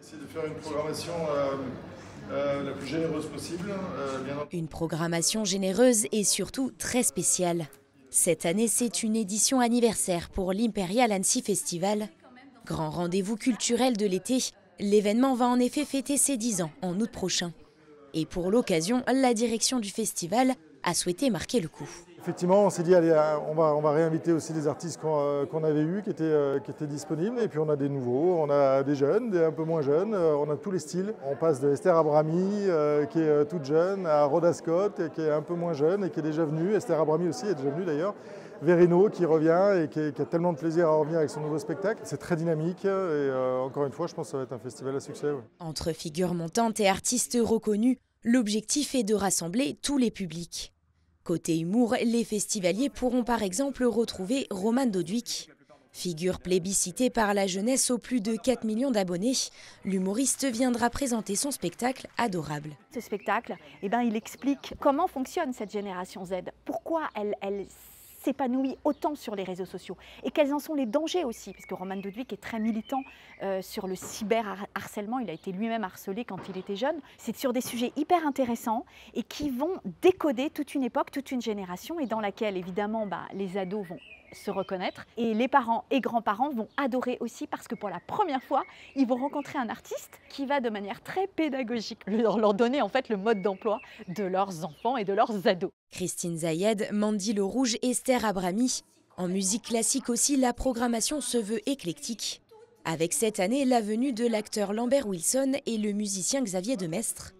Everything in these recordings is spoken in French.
C'est de faire une programmation la plus généreuse possible. Une programmation généreuse et surtout très spéciale. Cette année, c'est une édition anniversaire pour l'Imperial Annecy Festival. Grand rendez-vous culturel de l'été, l'événement va en effet fêter ses 10 ans en août prochain. Et pour l'occasion, la direction du festival a souhaité marquer le coup. Effectivement, on s'est dit, allez, on va réinviter aussi les artistes qu'on avait eus, qui étaient disponibles. Et puis on a des nouveaux, on a des jeunes, des un peu moins jeunes, on a tous les styles. On passe de Esther Abrami, qui est toute jeune, à Rhoda Scott, qui est un peu moins jeune et qui est déjà venue. Esther Abrami aussi est déjà venue d'ailleurs. Verino qui revient et qui a tellement de plaisir à revenir avec son nouveau spectacle. C'est très dynamique et encore une fois, je pense que ça va être un festival à succès. Ouais. Entre figures montantes et artistes reconnus, l'objectif est de rassembler tous les publics. Côté humour, les festivaliers pourront par exemple retrouver Roman Dodwick. Figure plébiscitée par la jeunesse aux plus de 4 millions d'abonnés, l'humoriste viendra présenter son spectacle Adorable. Ce spectacle, il explique comment fonctionne cette génération Z, pourquoi elle s'épanouit autant sur les réseaux sociaux et quels en sont les dangers aussi, puisque Roman Dodwick est très militant sur le cyberharcèlement, il a été lui-même harcelé quand il était jeune. C'est sur des sujets hyper intéressants et qui vont décoder toute une époque, toute une génération et dans laquelle évidemment les ados vont se reconnaître et les parents et grands-parents vont adorer aussi parce que pour la première fois, ils vont rencontrer un artiste qui va de manière très pédagogique leur donner en fait le mode d'emploi de leurs enfants et de leurs ados. Christine Zayed, Mandy Le Rouge, Esther Abrami. En musique classique aussi, la programmation se veut éclectique. Avec cette année la venue de l'acteur Lambert Wilson et le musicien Xavier Demestre.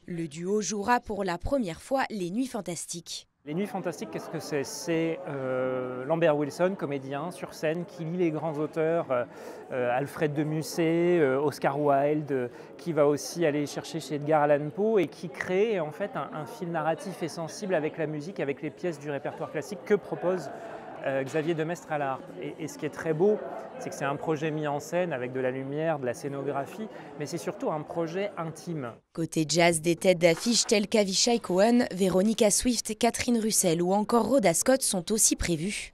Le duo jouera pour la première fois les Nuits Fantastiques. Les Nuits Fantastiques, qu'est-ce que c'est? C'est Lambert Wilson, comédien sur scène, qui lit les grands auteurs, Alfred de Musset, Oscar Wilde, qui va aussi aller chercher chez Edgar Allan Poe et qui crée en fait un fil narratif et sensible avec la musique, avec les pièces du répertoire classique que propose Xavier Demestre à la harpe. Et ce qui est très beau, c'est que c'est un projet mis en scène avec de la lumière, de la scénographie, mais c'est surtout un projet intime. Côté jazz, des têtes d'affiche telles qu'Avishai Cohen, Veronica Swift, Catherine Russell ou encore Rhoda Scott sont aussi prévus.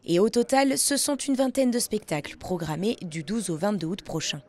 Et au total, ce sont une vingtaine de spectacles programmés du 12 au 22 août prochain.